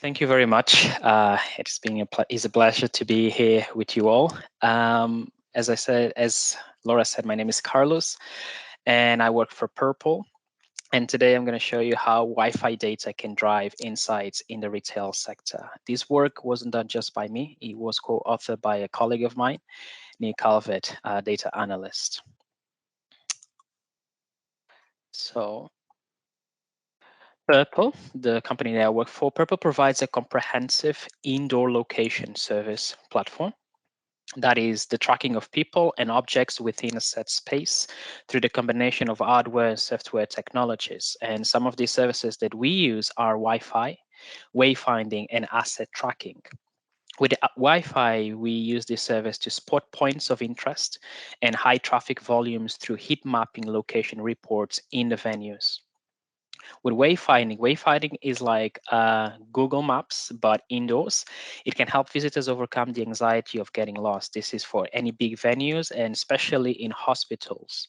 Thank you very much. It's been is a pleasure to be here with you all. As Laura said, my name is Carlos, and I work for Purple. And today I'm going to show you how Wi-Fi data can drive insights in the retail sector. This work wasn't done just by me. It was co-authored by a colleague of mine, Nick Calvert, a data analyst. So Purple, the company that I work for, Purple provides a comprehensive indoor location service platform. That is the tracking of people and objects within a set space through the combination of hardware and software technologies. And some of these services that we use are Wi-Fi, wayfinding, and asset tracking. With Wi-Fi, we use this service to spot points of interest and high traffic volumes through heat mapping location reports in the venues. With wayfinding is like Google Maps, but indoors. It can help visitors overcome the anxiety of getting lost. This is for any big venues and especially in hospitals.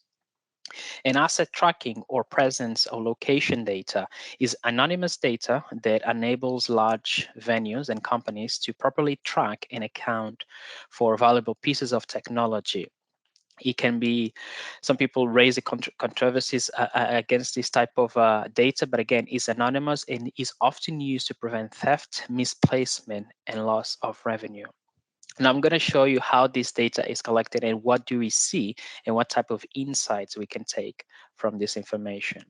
And asset tracking or presence or location data is anonymous data that enables large venues and companies to properly track and account for valuable pieces of technology. It can be, some people raise controversies against this type of data, but again, it's anonymous and is often used to prevent theft, misplacement, and loss of revenue. Now I'm going to show you how this data is collected and what do we see and what type of insights we can take from this information.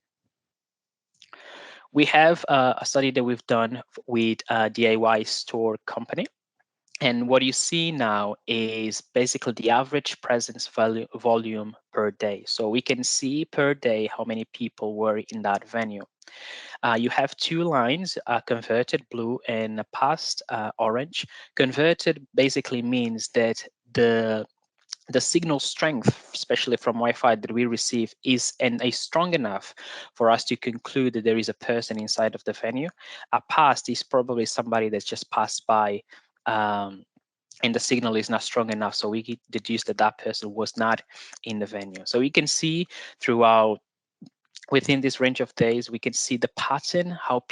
We have a study that we've done with a DIY store company. And what you see now is basically the average presence volume per day. So we can see per day how many people were in that venue. You have two lines, converted blue and past orange. Converted basically means that the signal strength, especially from Wi-Fi that we receive, is strong enough for us to conclude that there is a person inside of the venue. A past is probably somebody that's just passed by, and the signal is not strong enough, so we deduce that that person was not in the venue. So we can see throughout, within this range of days, we can see the pattern, how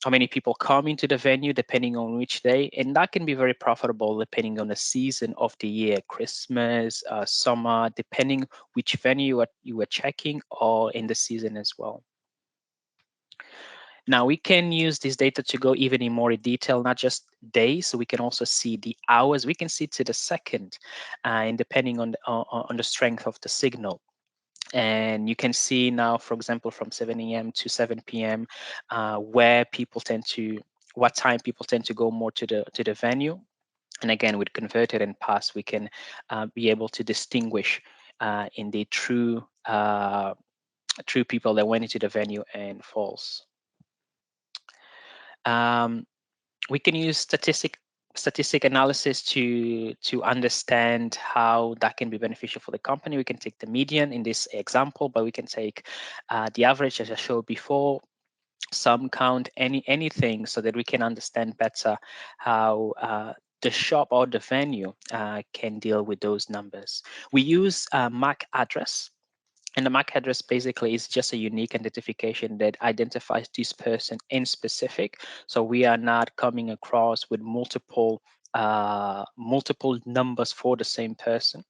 many people come into the venue depending on which day, and that can be very profitable depending on the season of the year, Christmas, summer, depending which venue you were checking, or in the season as well. Now we can use this data to go even in more detail, not just days. So we can also see the hours. We can see to the second, and depending on the strength of the signal. And you can see now, for example, from 7 a.m. to 7 p.m., what time people tend to go more to the venue. And again, with converted and past, we can be able to distinguish in the true people that went into the venue and false. We can use statistic analysis to understand how that can be beneficial for the company. We can take the median in this example, but we can take the average, as I showed before, some count, anything, so that we can understand better how the shop or the venue can deal with those numbers. We use MAC address. And the MAC address basically is just a unique identification that identifies this person in specific. So we are not coming across with multiple numbers for the same person.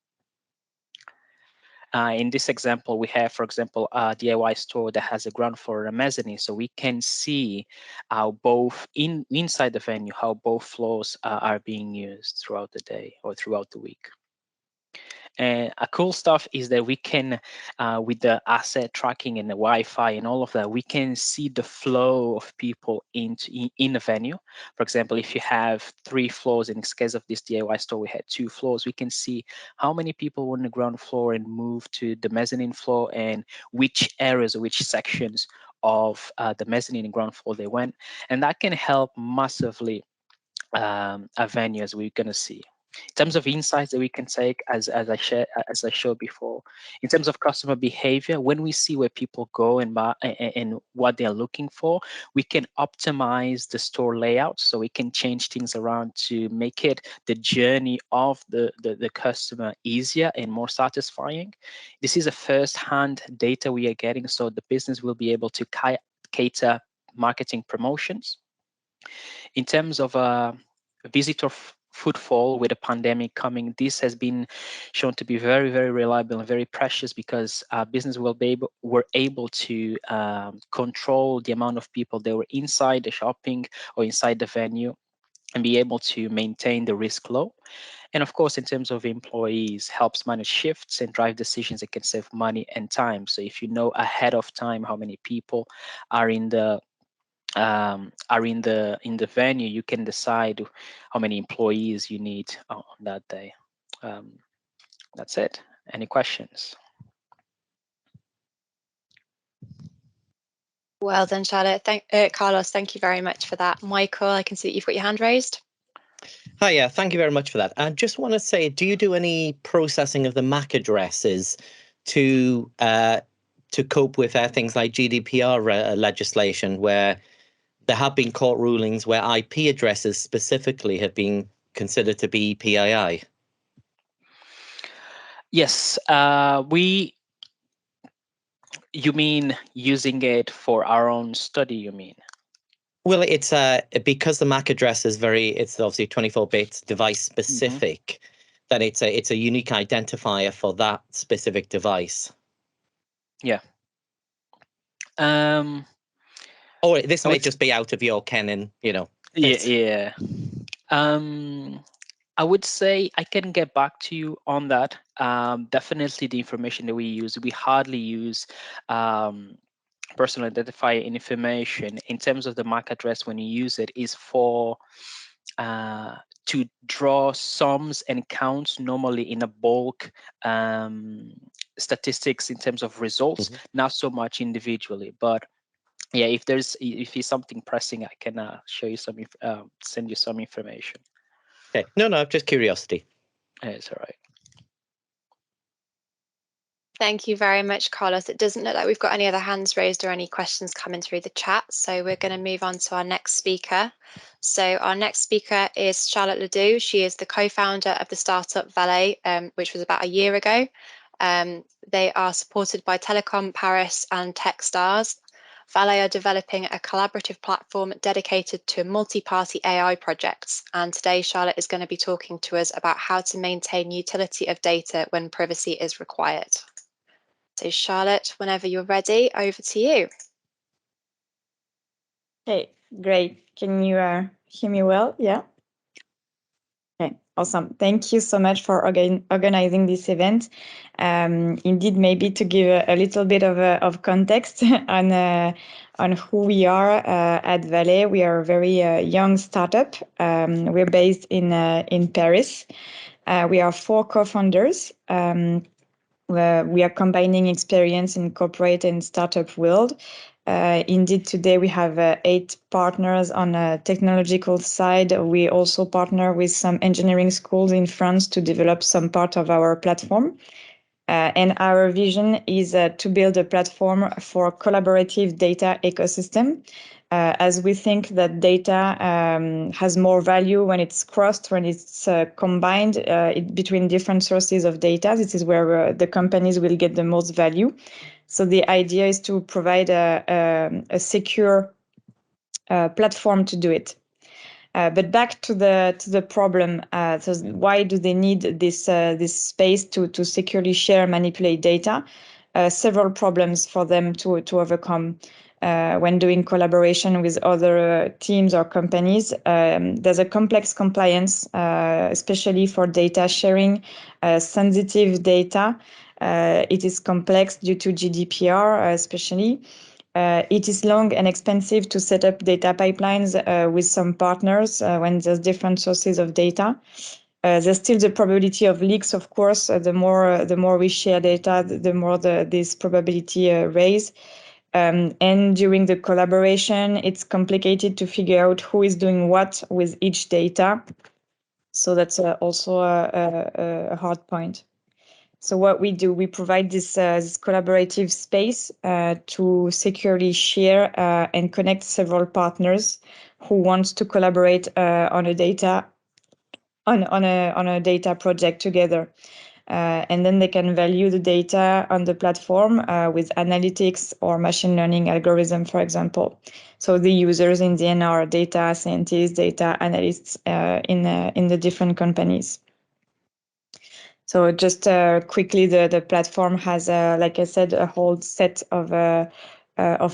In this example, we have, for example, a DIY store that has a ground floor and a mezzanine. So we can see how both inside the venue, how both floors are being used throughout the day or throughout the week. And a cool stuff is that we can, with the asset tracking and the Wi-Fi and all of that, we can see the flow of people in the venue. For example, if you have 3 floors, in this case of this DIY store, we had 2 floors, we can see how many people were on the ground floor and moved to the mezzanine floor, and which areas or which sections of the mezzanine and ground floor they went. And that can help massively a venue, as we're going to see. In terms of insights that we can take, as I showed before, in terms of customer behavior, when we see where people go and buy and what they're looking for, we can optimize the store layout, so we can change things around to make it the journey of the customer easier and more satisfying. This is a first-hand data we are getting, so the business will be able to cater marketing promotions In terms of visitor footfall with the pandemic coming, this has been shown to be very, very reliable and very precious because business were able to control the amount of people that were inside the shopping or inside the venue and be able to maintain the risk low. And of course, in terms of employees, helps manage shifts and drive decisions that can save money and time. So if you know ahead of time how many people are in the venue, you can decide how many employees you need on that day. That's it. Any questions? Well done, Charlotte. Carlos, thank you very much for that. Michael, I can see that you've got your hand raised. Hi, yeah, thank you very much for that. I just want to say, do you do any processing of the MAC addresses to cope with things like GDPR legislation, where there have been court rulings where IP addresses specifically have been considered to be PII? Yes, you mean using it for our own study, you mean? Well, it's because the MAC address is it's obviously 24-bit device specific, that it's a unique identifier for that specific device. Yeah. Or this may just be out of your ken, and Yeah. I would say I can get back to you on that. Definitely the information that we hardly use personal identifier information. In terms of the MAC address, when you use it, is for to draw sums and counts normally in a bulk statistics in terms of results, not so much individually. But yeah, if it's something pressing, I can show you send you some information. Okay. No, just curiosity. It's all right. Thank you very much, Carlos. It doesn't look like we've got any other hands raised or any questions coming through the chat. So we're going to move on to our next speaker. So our next speaker is Charlotte Ledoux. She is the co-founder of the startup Valet, which was about a year ago. They are supported by Telecom Paris and Techstars. Valet are developing a collaborative platform dedicated to multi-party AI projects. And today, Charlotte is going to be talking to us about how to maintain utility of data when privacy is required. So Charlotte, whenever you're ready, over to you. Okay, great. Can you hear me well? Yeah. Okay, awesome. Thank you so much for organizing this event. Indeed, maybe to give a little bit of context on who we are at Valet. We are a very young startup. We're based in Paris. We are 4 co-founders. We are combining experience in corporate and startup world. Indeed, today we have 8 partners on a technological side. We also partner with some engineering schools in France to develop some part of our platform. And our vision is to build a platform for collaborative data ecosystem, as we think that data has more value when it's crossed, when it's combined between different sources of data. This is where the companies will get the most value. So the idea is to provide a secure platform to do it. But back to the problem. So why do they need this space to securely share, manipulate data? Several problems for them to overcome when doing collaboration with other teams or companies. There's a complex compliance, especially for data sharing, sensitive data. It is complex due to GDPR, especially. It is long and expensive to set up data pipelines with some partners when there's different sources of data. There's still the probability of leaks, of course. The more we share data, the more this probability raise. And during the collaboration, it's complicated to figure out who is doing what with each data. So that's also a hard point. So what we do, we provide this collaborative space to securely share and connect several partners who want to collaborate on a data project together. and then they can value the data on the platform with analytics or machine learning algorithm, for example. So the users in the end are data scientists, data analysts in the different companies. So just quickly, the platform has, like I said, a whole set of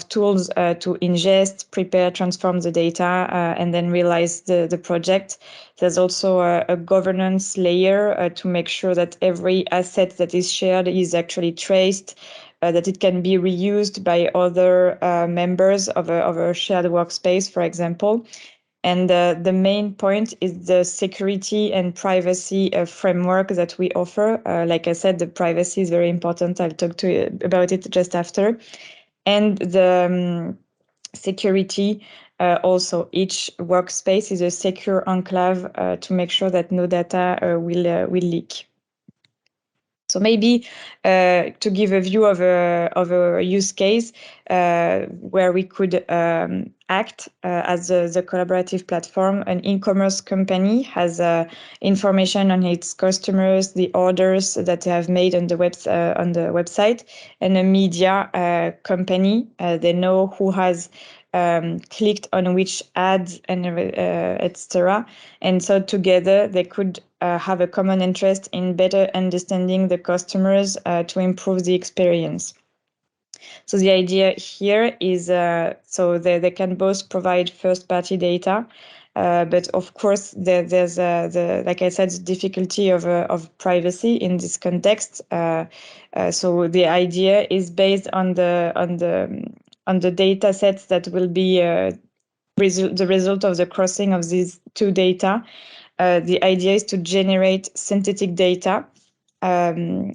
tools to ingest, prepare, transform the data, and then realize the project. There's also a governance layer to make sure that every asset that is shared is actually traced, that it can be reused by other members of a shared workspace, for example. And the main point is the security and privacy framework that we offer. Like I said, the privacy is very important. I'll talk to you about it just after. And the security, also each workspace is a secure enclave to make sure that no data will leak. So maybe to give a view of a use case where we could act as the collaborative platform. An e-commerce company has information on its customers, the orders that they have made on the website, and a media company. They know who has clicked on which ads and etc. And so together they could have a common interest in better understanding the customers to improve the experience. So the idea here is so they can both provide first-party data, but of course there's like I said, the difficulty of privacy in this context. So the idea is based on the data sets that will be the result of the crossing of these two data. The idea is to generate synthetic data to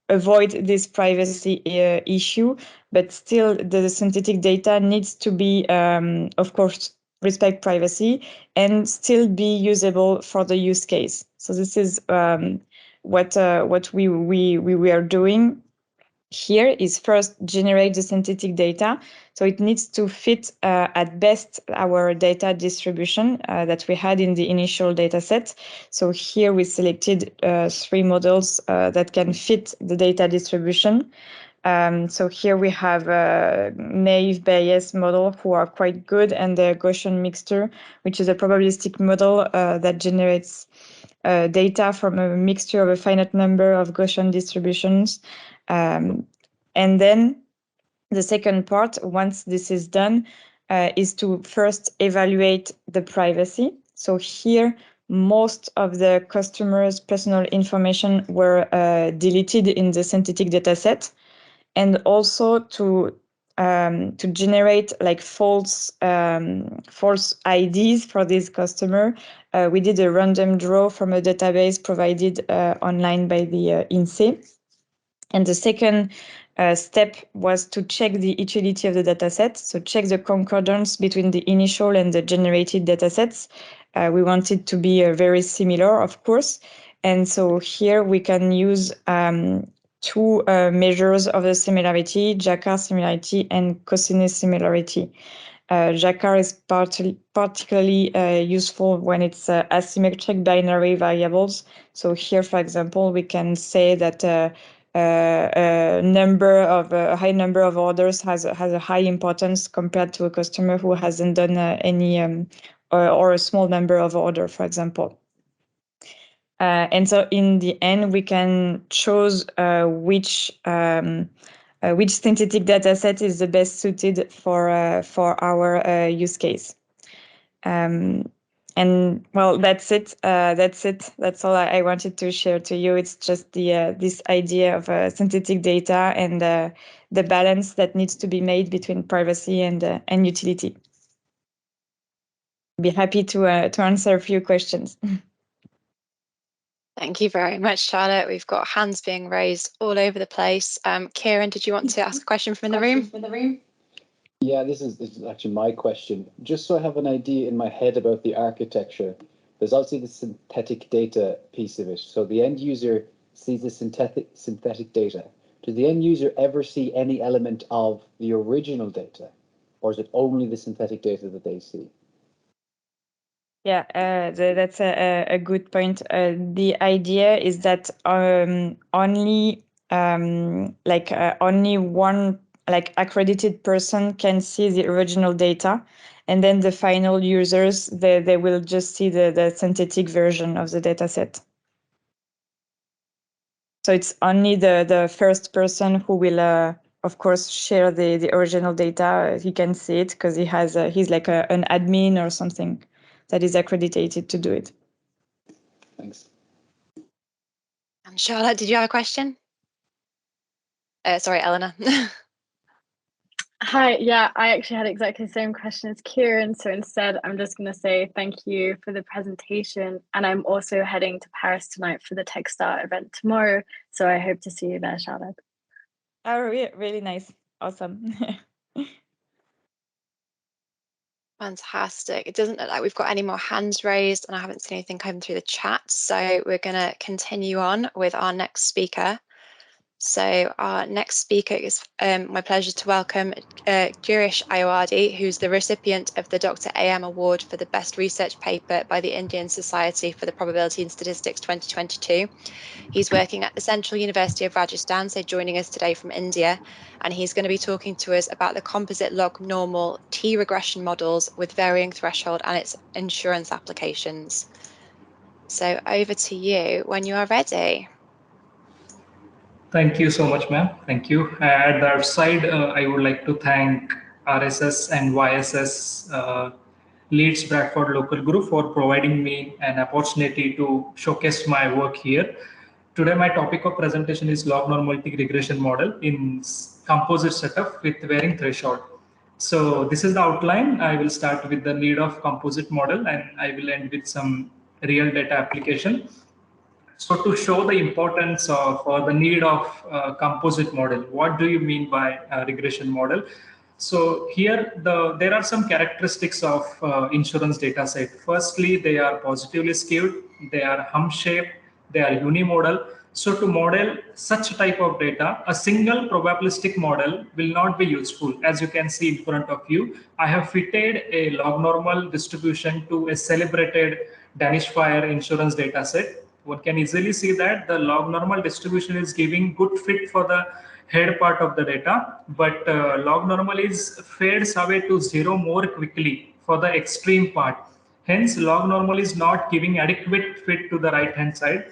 avoid this privacy issue, but still the synthetic data needs to be, of course, respect privacy and still be usable for the use case. So this is what we are doing here is first generate the synthetic data. So it needs to fit at best our data distribution that we had in the initial data set. So here we selected 3 models that can fit the data distribution. So here we have a naive Bayes model who are quite good, and the Gaussian mixture, which is a probabilistic model that generates data from a mixture of a finite number of Gaussian distributions. And then the second part, once this is done, is to first evaluate the privacy. So here, most of the customers' personal information were deleted in the synthetic data set, and also to generate like false IDs for this customer. We did a random draw from a database provided online by the INSEE. And the second step was to check the utility of the dataset, so check the concordance between the initial and the generated datasets. We want it to be very similar, of course. And so here we can use 2 measures of the similarity, Jacquard similarity and cosinus similarity. Jacquard is particularly useful when it's asymmetric binary variables. So here, for example, we can say that a high number of orders has a high importance compared to a customer who hasn't done any or a small number of orders, for example. And so in the end, we can choose which synthetic data set is the best suited for our use case. And well, that's it. That's all I wanted to share to you. It's just this idea of synthetic data and the balance that needs to be made between privacy and utility. Be happy to answer a few questions. Thank you very much, Charlotte. We've got hands being raised all over the place. Kieran, did you want to ask a question from the room? Yeah, this is actually my question. Just so I have an idea in my head about the architecture, there's obviously the synthetic data piece of it. So the end user sees the synthetic data. Does the end user ever see any element of the original data, or is it only the synthetic data that they see? Yeah, that's a good point. The idea is that only only one accredited person can see the original data, and then the final users they will just see the synthetic version of the data set. So it's only the first person who will, of course, share the original data. He can see it because he's like an admin or something that is accredited to do it. Thanks. And Charlotte, did you have a question? Sorry, Elena. Hi, yeah, I actually had exactly the same question as Kieran. So instead, I'm just going to say thank you for the presentation. And I'm also heading to Paris tonight for the TechStart event tomorrow. So I hope to see you there, Charlotte. Oh, really nice. Awesome. Fantastic. It doesn't look like we've got any more hands raised, and I haven't seen anything come through the chat. So we're going to continue on with our next speaker. So our next speaker is my pleasure to welcome Girish Ayawadi, who's the recipient of the Dr. A.M. Award for the Best Research Paper by the Indian Society for the Probability and Statistics 2022. He's working at the Central University of Rajasthan, so joining us today from India, and he's going to be talking to us about the composite log normal T regression models with varying threshold and its insurance applications. So over to you when you are ready. Thank you so much, ma'am. Thank you. At the outside, I would like to thank RSS and YSS Leeds Bradford local group for providing me an opportunity to showcase my work here. Today, my topic of presentation is log normality regression model in composite setup with varying threshold. So this is the outline. I will start with the need of composite model, and I will end with some real data application. So to show the importance of or the need of composite model, what do you mean by regression model? So here there are some characteristics of insurance data set. Firstly, they are positively skewed, they are hump-shaped, they are unimodal. So to model such type of data, a single probabilistic model will not be useful. As you can see in front of you, I have fitted a log normal distribution to a celebrated Danish Fire insurance data set. One can easily see that the log normal distribution is giving good fit for the head part of the data, but log normal is fades away to zero more quickly for the extreme part. Hence, log normal is not giving adequate fit to the right hand side.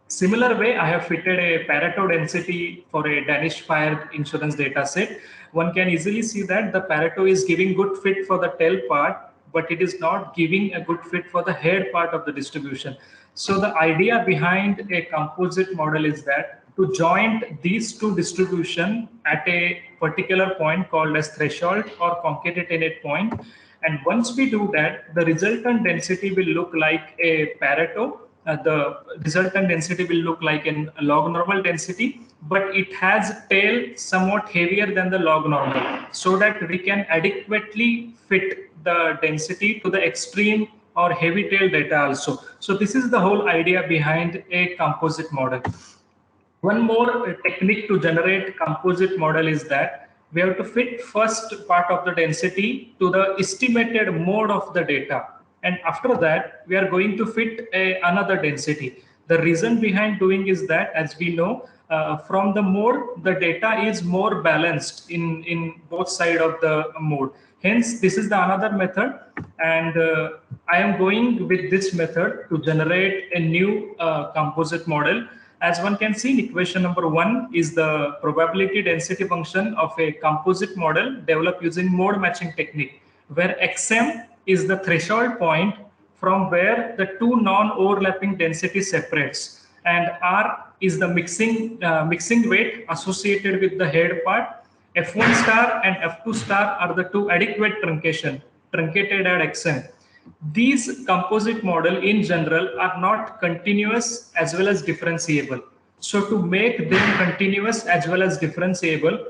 Similar way, I have fitted a Pareto density for a Danish Fire insurance data set. One can easily see that the Pareto is giving good fit for the tail part, but it is not giving a good fit for the head part of the distribution. So the idea behind a composite model is that to join these two distribution at a particular point called as threshold or concatenate point. And once we do that, the resultant density will look like a Pareto. The resultant density will look like a log normal density, but it has tail somewhat heavier than the log normal, so that we can adequately fit the density to the extreme or heavy tail data also. So this is the whole idea behind a composite model. One more technique to generate composite model is that we have to fit first part of the density to the estimated mode of the data. And after that, we are going to fit another density. The reason behind doing is that, as we know, from the mode, the data is more balanced in both sides of the mode. Hence, this is the another method. And I am going with this method to generate a new composite model. As one can see, equation number 1 is the probability density function of a composite model developed using mode matching technique, where xm is the threshold point from where the two non-overlapping density separates, and r is the mixing weight associated with the head part. F1 star and F2 star are the two adequate truncated at xm. These composite model in general are not continuous as well as differentiable. So to make them continuous as well as differentiable,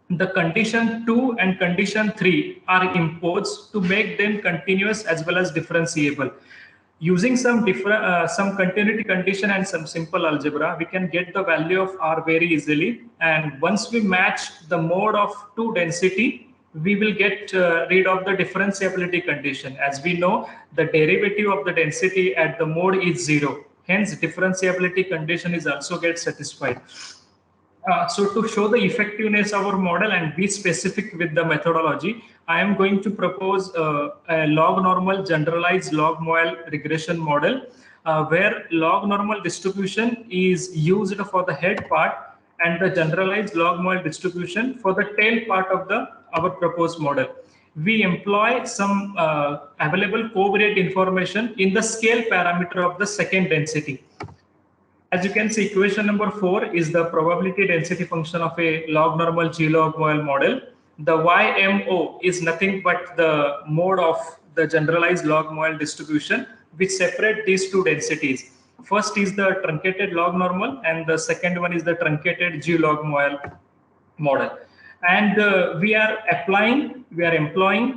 the condition 2 and condition 3 are imposed to make them continuous as well as differentiable. Using some continuity condition and some simple algebra, we can get the value of R very easily. And once we match the mode of two density we will get rid of the differentiability condition. As we know, the derivative of the density at the mode is 0. Hence, differentiability condition is also get satisfied. So to show the effectiveness of our model and be specific with the methodology, I am going to propose a log normal generalized log model regression model, where log normal distribution is used for the head part and the generalized log model distribution for the tail part of our proposed model. We employ some available covariate information in the scale parameter of the second density. As you can see, equation number 4 is the probability density function of a log normal G-log model. The YMO is nothing but the mode of the generalized log model distribution, which separate these two densities. First is the truncated log normal, and the second one is the truncated G-log model. And we are employing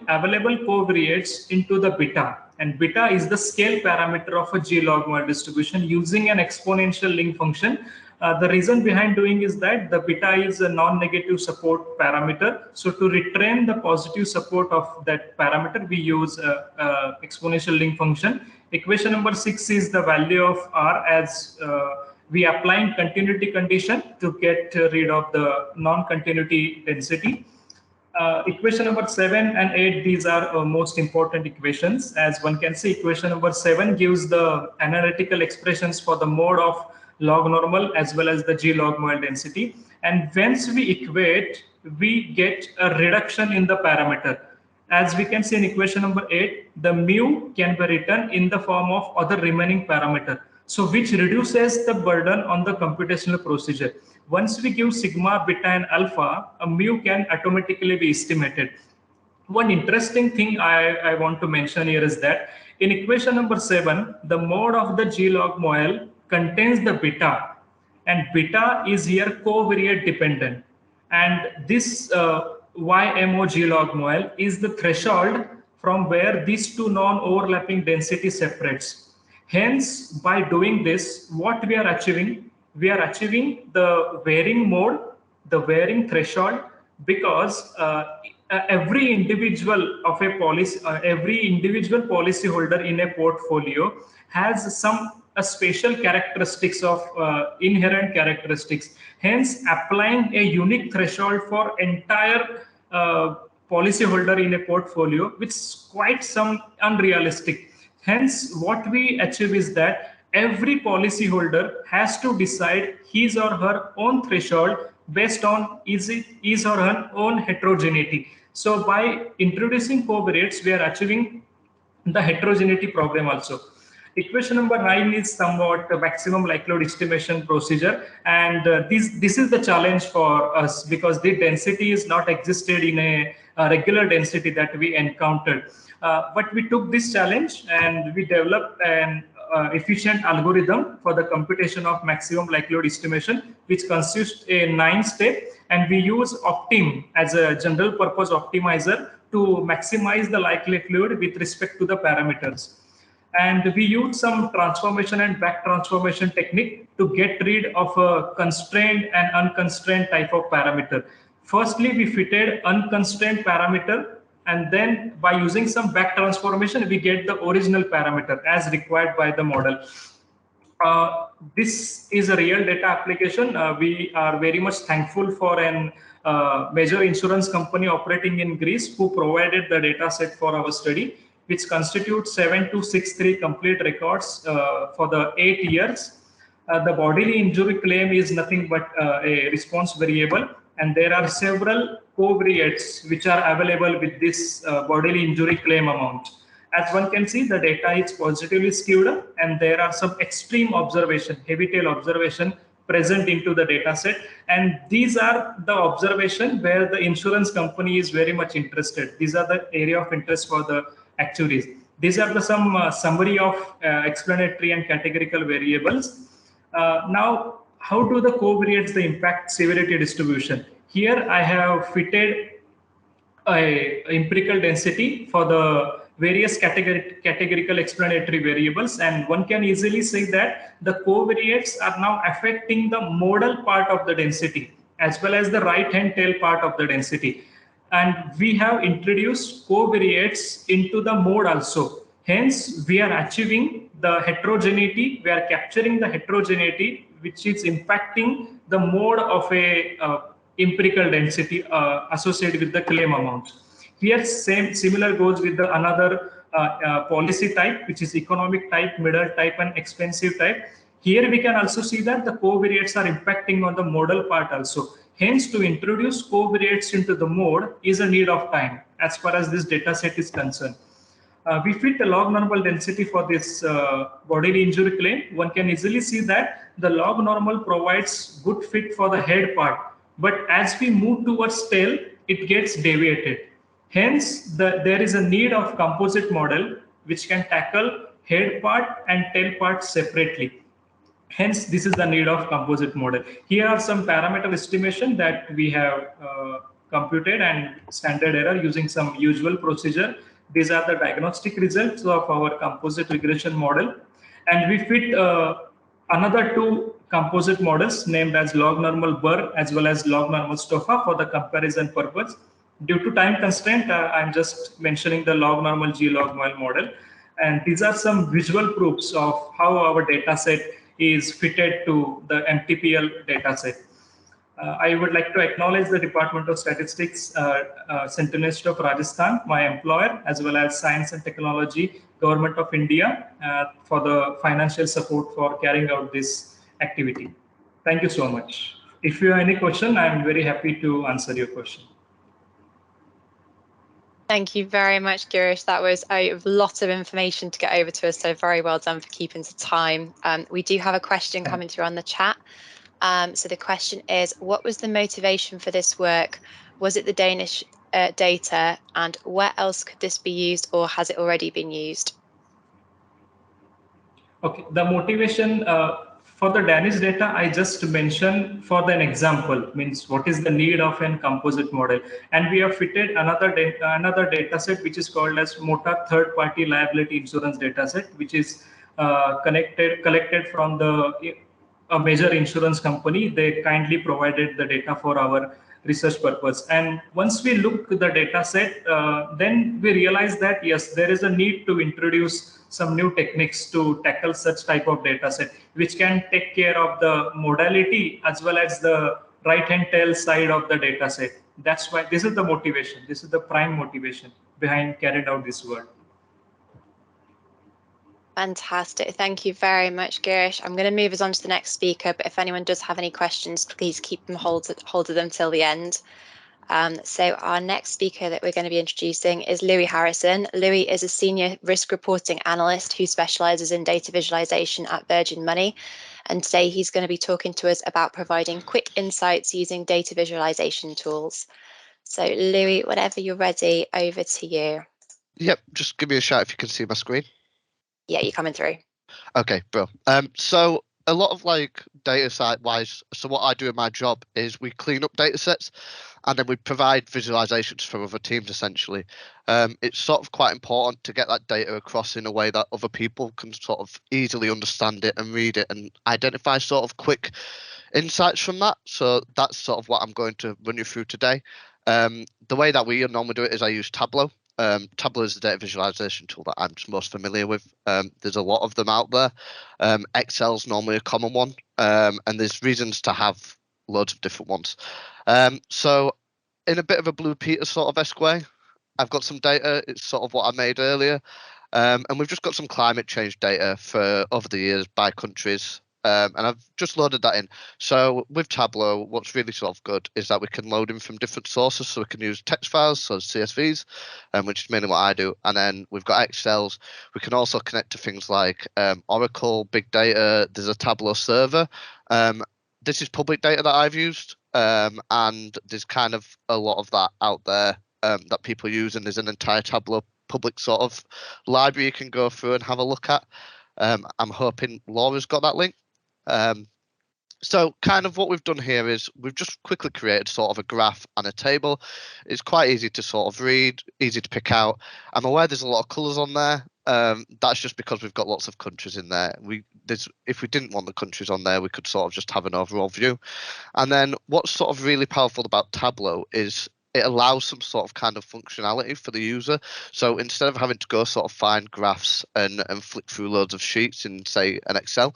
available covariates into the beta, and beta is the scale parameter of a G-log model distribution using an exponential link function. The reason behind doing is that the beta is a non-negative support parameter. So to retrain the positive support of that parameter, we use exponential link function. Equation number 6 is the value of R, as we applying continuity condition to get rid of the non-continuity density. Equation number 7 and 8, these are most important equations. As one can see, equation number 7 gives the analytical expressions for the mode of log normal as well as the G log model density. And once we equate, we get a reduction in the parameter. As we can see in equation number 8, the mu can be written in the form of other remaining parameter, so which reduces the burden on the computational procedure. Once we give sigma, beta, and alpha, a mu can automatically be estimated. One interesting thing I want to mention here is that in equation number 7, the mode of the G-log model contains the beta, and beta is here covariate dependent. And this YMO G-log model is the threshold from where these two non-overlapping density separates. Hence, by doing this, what we are achieving? We are achieving the varying mode, the varying threshold, because every individual of a policy, every individual policy holder in a portfolio has some special characteristics of inherent characteristics. Hence, applying a unique threshold for entire policy holder in a portfolio, which is quite some unrealistic. Hence, what we achieve is that every policyholder has to decide his or her own threshold based on his or her own heterogeneity. So by introducing covariates, we are achieving the heterogeneity problem also. Equation number 9 is somewhat the maximum likelihood estimation procedure, and this is the challenge for us, because the density is not existed in a regular density that we encountered. But we took this challenge and we developed an efficient algorithm for the computation of maximum likelihood estimation, which consists a 9-step, and we use Optim as a general purpose optimizer to maximize the likelihood with respect to the parameters. And we use some transformation and back transformation technique to get rid of a constrained and unconstrained type of parameter. Firstly, we fitted unconstrained parameter, and then by using some back transformation, we get the original parameter as required by the model. This is a real data application. We are very much thankful for an major insurance company operating in Greece who provided the data set for our study, which constitutes 7263 complete records for the 8 years. The bodily injury claim is nothing but a response variable, and there are several covariates which are available with this bodily injury claim amount. As one can see, the data is positively skewed, and there are some extreme observation, heavy tail observation present into the data set. And these are the observation where the insurance company is very much interested. These are the area of interest for the actuaries. These are the some summary of explanatory and categorical variables. Now, how do the covariates impact severity distribution? Here I have fitted a empirical density for the various categorical explanatory variables, and one can easily say that the covariates are now affecting the modal part of the density as well as the right hand tail part of the density. and we have introduced covariates into the mode also. Hence, we are achieving the heterogeneity, we are capturing the heterogeneity which is impacting the mode of a empirical density associated with the claim amount. Here, similar goes with the another policy type, which is economic type, middle type, and expensive type. Here we can also see that the covariates are impacting on the modal part also. Hence, to introduce covariates into the mode is a need of time as far as this data set is concerned. We fit a log normal density for this bodily injury claim. One can easily see that the log normal provides good fit for the head part. But as we move towards tail, it gets deviated. Hence, there is a need of composite model which can tackle head part and tail part separately. Hence, this is the need of composite model. Here are some parameter estimation that we have computed and standard error using some usual procedure. These are the diagnostic results of our composite regression model. And we fit another two composite models named as log normal Burr as well as log normal Stoffa for the comparison purpose. Due to time constraint, I'm just mentioning the log normal G log model. And these are some visual proofs of how our data set is fitted to the MTPL data set. I would like to acknowledge the Department of Statistics, Central Institute of Rajasthan, my employer, as well as Science and Technology, Government of India, for the financial support for carrying out this activity. Thank you so much. If you have any question, I'm very happy to answer your question. Thank you very much, Girish. That was a lot of information to get over to us, so very well done for keeping to time. We do have a question coming through on the chat. So the question is, what was the motivation for this work? Was it the Danish data, and where else could this be used, or has it already been used? Okay, the motivation for the Danish data, I just mentioned for an example, means what is the need of an composite model. And we have fitted another data set, which is called as motor third party liability insurance data set, which is collected from a major insurance company. They kindly provided the data for our research purpose. And once we look at the data set, then we realize that yes, there is a need to introduce some new techniques to tackle such type of data set, which can take care of the modality as well as the right-hand tail side of the data set. That's why this is the motivation. This is the prime motivation behind carried out this work. Fantastic. Thank you very much, Girish. I'm going to move us on to the next speaker, but if anyone does have any questions, please keep them hold of them till the end. So our next speaker that we're going to be introducing is Louis Harrison. Louis is a senior risk reporting analyst who specializes in data visualization at Virgin Money. And today he's going to be talking to us about providing quick insights using data visualization tools. So Louis, whenever you're ready, over to you. Yep, just give me a shout if you can see my screen. Yeah, you're coming through. Okay, bro. So a lot of like data site wise, so what I do in my job is we clean up data sets and then we provide visualizations for other teams essentially. It's sort of quite important to get that data across in a way that other people can sort of easily understand it and read it and identify sort of quick insights from that. So that's sort of what I'm going to run you through today. The way that we normally do it is I use Tableau. Tableau is the data visualization tool that I'm most familiar with. There's a lot of them out there. Excel's normally a common one, and there's reasons to have loads of different ones. So in a bit of a Blue Peter sort of esque way, I've got some data. It's sort of what I made earlier. And we've just got some climate change data for over the years by countries. And I've just loaded that in. So with Tableau, what's really sort of good is that we can load in from different sources. So we can use text files, so CSVs, which is mainly what I do. And then we've got Excels. We can also connect to things like Oracle, big data. There's a Tableau server. This is public data that I've used. And there's kind of a lot of that out there that people use. And there's an entire Tableau public sort of library you can go through and have a look at. I'm hoping Laura's got that link. So kind of what we've done here is we've just quickly created sort of a graph and a table. It's quite easy to sort of read, easy to pick out. I'm aware there's a lot of colours on there. That's just because we've got lots of countries in there. If we didn't want the countries on there, we could sort of just have an overall view. And then what's sort of really powerful about Tableau is it allows some sort of kind of functionality for the user. So instead of having to go sort of find graphs and flick through loads of sheets in, say, an Excel,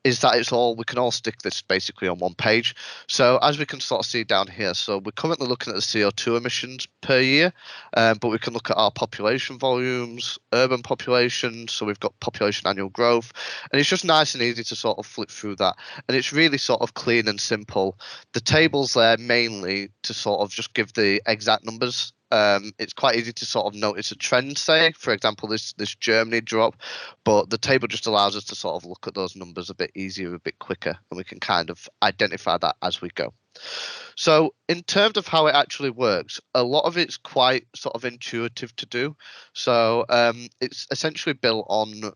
is that we can all stick this basically on one page. So as we can sort of see down here, so we're currently looking at the CO2 emissions per year, but we can look at our population volumes, urban population, so we've got population annual growth, and it's just nice and easy to sort of flip through that. And it's really sort of clean and simple. The table's there mainly to sort of just give the exact numbers. It's quite easy to sort of notice a trend, say, for example, this Germany drop, but the table just allows us to sort of look at those numbers a bit easier, a bit quicker, and we can kind of identify that as we go. So in terms of how it actually works, a lot of it's quite sort of intuitive to do. So it's essentially built on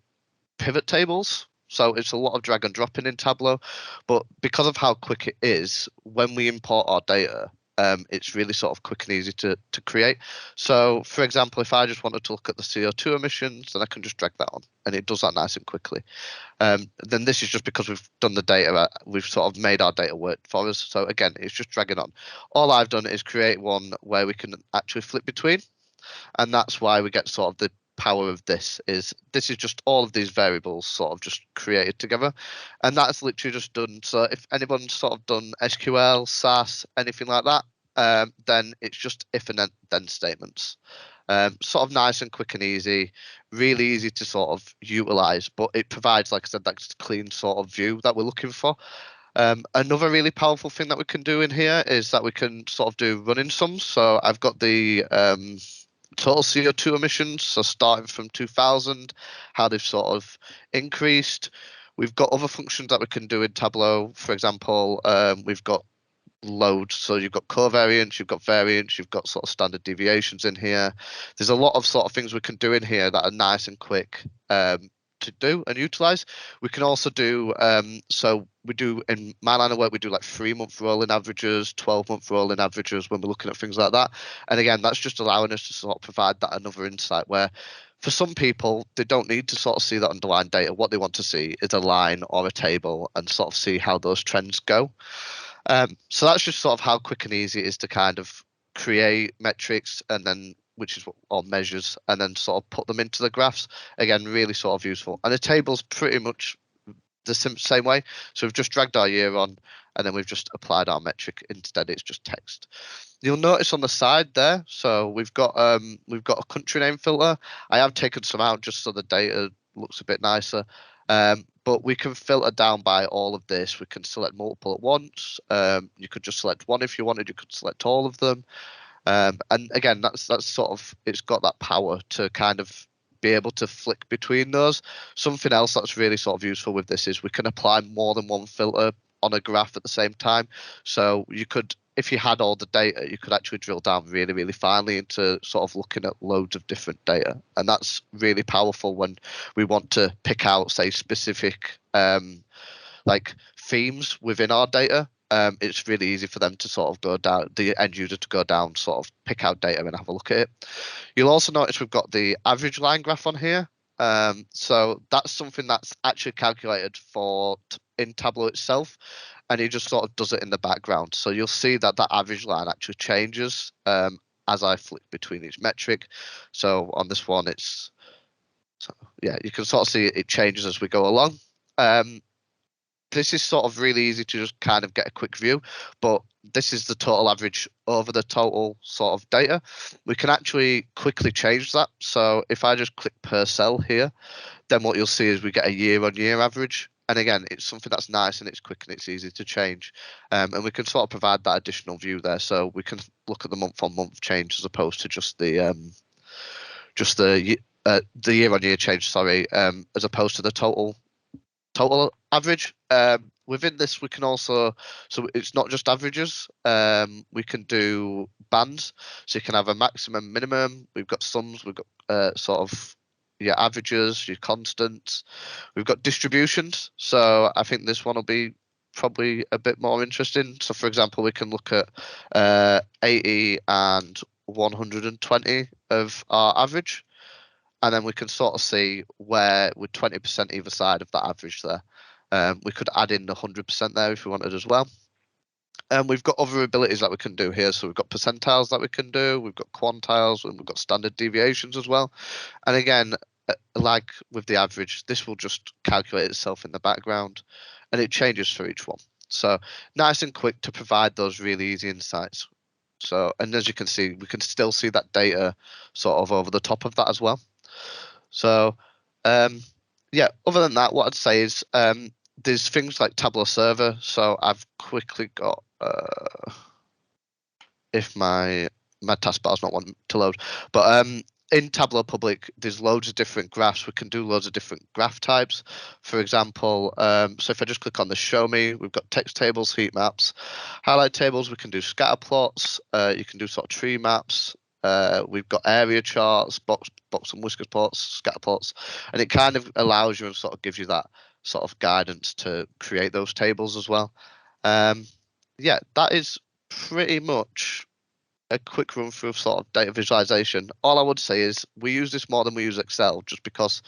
pivot tables. So it's a lot of drag and dropping in Tableau, but because of how quick it is, when we import our data, it's really sort of quick and easy to create. So for example, if I just wanted to look at the CO2 emissions, then I can just drag that on and it does that nice and quickly. Then this is just because we've done the data, we've sort of made our data work for us. So again, it's just dragging on. All I've done is create one where we can actually flip between, and that's why we get sort of the power of this is just all of these variables sort of just created together, and that's literally just done. So if anyone's sort of done SQL, SAS, anything like that, then it's just if and then statements. Sort of nice and quick and easy, really easy to sort of utilize, but it provides, like I said, that clean sort of view that we're looking for. Another really powerful thing that we can do in here is that we can sort of do running sums. So I've got the total CO2 emissions, so starting from 2000, how they've sort of increased. We've got other functions that we can do in Tableau. For example, we've got loads. So you've got covariance, you've got variance, you've got sort of standard deviations in here. There's a lot of sort of things we can do in here that are nice and quick to do and utilize. We can also do so we do in my line of work, we do like 3-month rolling averages, 12-month rolling averages when we're looking at things like that. And again, that's just allowing us to sort of provide that another insight where for some people, they don't need to sort of see that underlying data. What they want to see is a line or a table and sort of see how those trends go. So that's just sort of how quick and easy it is to kind of create metrics and then which is what all measures and then sort of put them into the graphs. Again, really sort of useful. And the table's pretty much the same way. So we've just dragged our year on and then we've just applied our metric. Instead, it's just text. You'll notice on the side there, so we've got a country name filter. I have taken some out just so the data looks a bit nicer. But we can filter down by all of this. We can select multiple at once. You could just select one if you wanted. You could select all of them. And again, that's sort of, it's got that power to kind of be able to flick between those. Something else that's really sort of useful with this is we can apply more than one filter on a graph at the same time. So you could, if you had all the data, you could actually drill down really, really finely into sort of looking at loads of different data. And that's really powerful when we want to pick out, say, specific like themes within our data. It's really easy for them to sort of go down, the end user to go down, sort of pick out data and have a look at it. You'll also notice we've got the average line graph on here. So that's something that's actually calculated for in Tableau itself, and it just sort of does it in the background. So you'll see that that average line actually changes as I flick between each metric. So on this one, it's, so yeah, you can sort of see it changes as we go along. This is sort of really easy to just kind of get a quick view, but this is the total average over the total sort of data. We can actually quickly change that. So if I just click per cell here, then what you'll see is we get a year-on-year average. And again, it's something that's nice and it's quick and it's easy to change. And we can sort of provide that additional view there. So we can look at the month-on-month change as opposed to just the year-on-year change, sorry, as opposed to the total average. Within this, we can also, so it's not just averages, we can do bands. So you can have a maximum, minimum. We've got sums, we've got sort of your averages, your constants. We've got distributions. So I think this one will be probably a bit more interesting. So for example, we can look at 80 and 120 of our average. And then we can sort of see where with 20% either side of that average there. We could add in the 100% there if we wanted as well. And we've got other abilities that we can do here. So we've got percentiles that we can do, we've got quantiles, and we've got standard deviations as well. And again, like with the average, this will just calculate itself in the background, and it changes for each one. So nice and quick to provide those really easy insights. So, and as you can see, we can still see that data sort of over the top of that as well. So, yeah, other than that, what I'd say is there's things like Tableau Server. So I've quickly got, if my taskbar's not wanting to load, but in Tableau Public, there's loads of different graphs. We can do loads of different graph types. For example, so if I just click on the Show Me, we've got text tables, heat maps, highlight tables. We can do scatter plots. You can do sort of tree maps. We've got area charts, box and whisker plots, scatter plots, and it kind of allows you and sort of gives you that sort of guidance to create those tables as well. Yeah, that is pretty much a quick run through of sort of data visualization. All I would say is we use this more than we use Excel, just because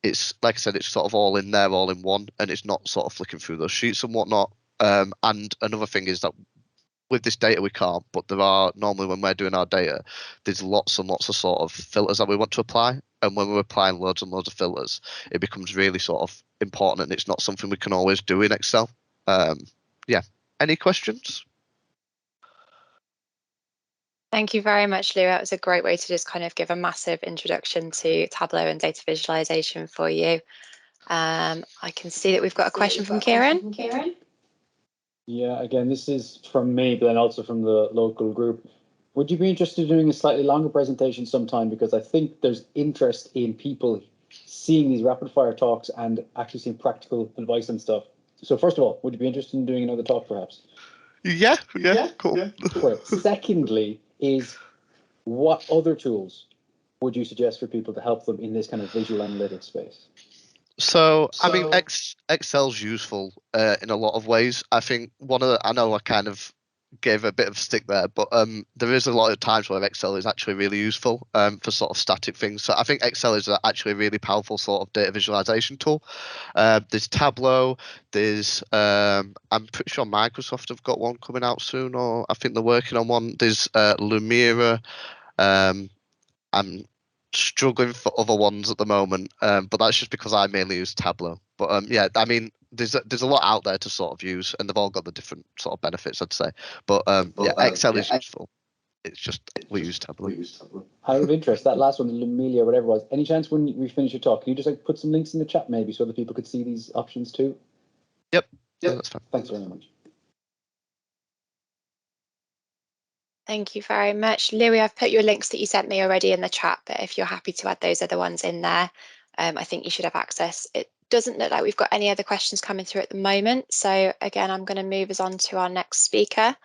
it's, like I said, it's sort of all in there, all in one, and it's not sort of flicking through those sheets and whatnot. And another thing is that with this data we can't, but there are normally when we're doing our data, there's lots and lots of sort of filters that we want to apply. And when we're applying loads and loads of filters, it becomes really sort of important, and it's not something we can always do in Excel. Yeah. Any questions? Thank you very much, Lou. That was a great way to just kind of give a massive introduction to Tableau and data visualization for you. I can see that we've got a question from Kieran. Yeah, again, this is from me, but then also from the local group. Would you be interested in doing a slightly longer presentation sometime? Because I think there's interest in people seeing these rapid fire talks and actually seeing practical advice and stuff. So first of all, would you be interested in doing another talk perhaps? Yeah, cool. Yeah. Great. Secondly is, what other tools would you suggest for people to help them in this kind of visual analytics space? So I mean, Excel's useful in a lot of ways. I think I know I kind of gave a bit of stick there, but there is a lot of times where Excel is actually really useful for sort of static things. So I think Excel is actually a really powerful sort of data visualization tool. There's Tableau. There's I'm pretty sure Microsoft have got one coming out soon, or I think they're working on one. There's Lumira. I'm struggling for other ones at the moment, but that's just because I mainly use Tableau. But yeah, I mean, there's a lot out there to sort of use, and they've all got the different sort of benefits, I'd say. But yeah, Excel is useful. It's just we use Tableau. Out of interest, that last one, Lumilia, whatever it was, any chance when we finish your talk, can you just like put some links in the chat maybe so that people could see these options too? Yep. Yeah, that's fine. Thanks very much. Thank you very much. Louis, I've put your links that you sent me already in the chat, but if you're happy to add those other ones in there, I think you should have access. It doesn't look like we've got any other questions coming through at the moment. So again, I'm going to move us on to our next speaker.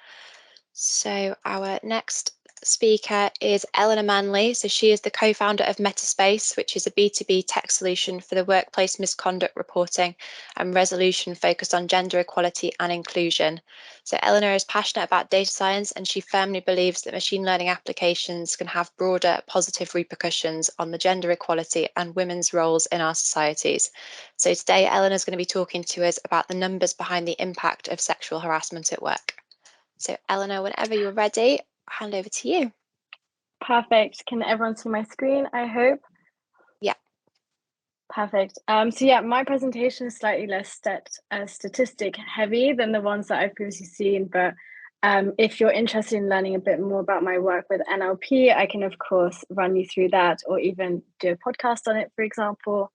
So our next speaker is Elena Manley. So she is the co-founder of Metaspace, which is a B2B tech solution for the workplace misconduct reporting and resolution focused on gender equality and inclusion. So Elena is passionate about data science, and she firmly believes that machine learning applications can have broader positive repercussions on the gender equality and women's roles in our societies. So today, Elena is going to be talking to us about the numbers behind the impact of sexual harassment at work. So Eleanor, whenever you're ready, I'll hand over to you. Perfect. Can everyone see my screen, I hope? Yeah. Perfect. So yeah, my presentation is slightly less statistic heavy than the ones that I've previously seen, but if you're interested in learning a bit more about my work with NLP, I can of course run you through that, or even do a podcast on it, for example.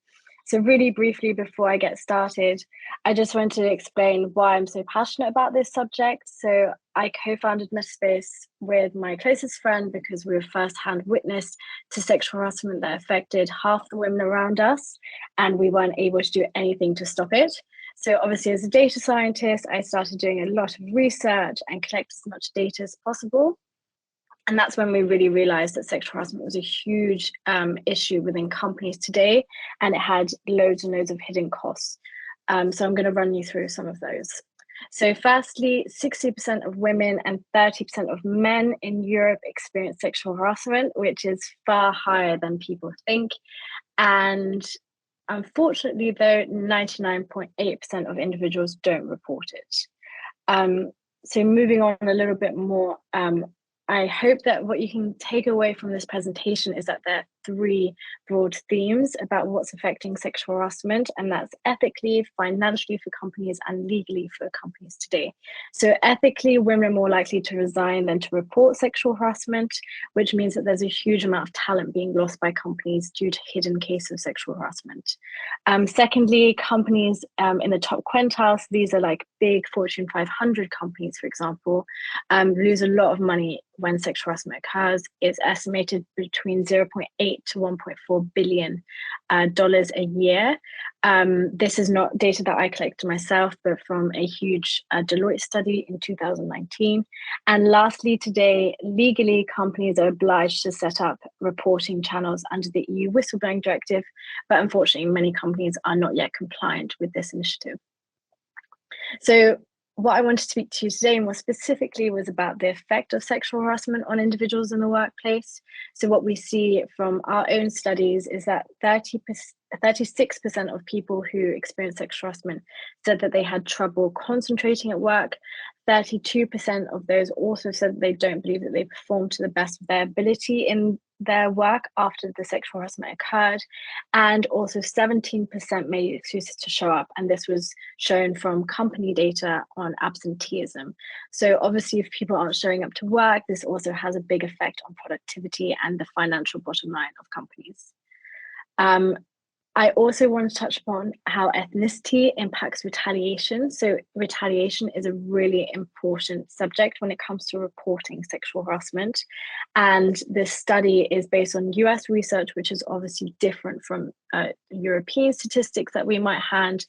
So really briefly, before I get started, I just wanted to explain why I'm so passionate about this subject. So I co-founded Metaspace with my closest friend because we were first-hand witness to sexual harassment that affected half the women around us, and we weren't able to do anything to stop it. So obviously, as a data scientist, I started doing a lot of research and collect as much data as possible. And that's when we really realized that sexual harassment was a huge issue within companies today, and it had loads and loads of hidden costs. So I'm going to run you through some of those. So firstly, 60% of women and 30% of men in Europe experience sexual harassment, which is far higher than people think. And unfortunately, though, 99.8% of individuals don't report it. So moving on a little bit more, I hope that what you can take away from this presentation is that there are 3 broad themes about what's affecting sexual harassment, and that's ethically, financially for companies, and legally for companies today. So ethically, women are more likely to resign than to report sexual harassment, which means that there's a huge amount of talent being lost by companies due to hidden cases of sexual harassment. Secondly, companies in the top quintiles, these are like big Fortune 500 companies, for example, lose a lot of money when sexual harassment occurs. It's estimated between 0.8 to 1.4 billion dollars a year. This is not data that I collected myself, but from a huge Deloitte study in 2019. And lastly, today, legally, companies are obliged to set up reporting channels under the EU Whistleblowing Directive, but unfortunately, many companies are not yet compliant with this initiative. So what I wanted to speak to you today more specifically was about the effect of sexual harassment on individuals in the workplace. So what we see from our own studies is that 36% of people who experience sexual harassment said that they had trouble concentrating at work. 32% of those also said that they don't believe that they performed to the best of their ability in their work after the sexual harassment occurred, and also 17% made excuses to show up, and this was shown from company data on absenteeism. So obviously, if people aren't showing up to work, this also has a big effect on productivity and the financial bottom line of companies. I also want to touch upon how ethnicity impacts retaliation. So retaliation is a really important subject when it comes to reporting sexual harassment. And this study is based on US research, which is obviously different from European statistics that we might hand.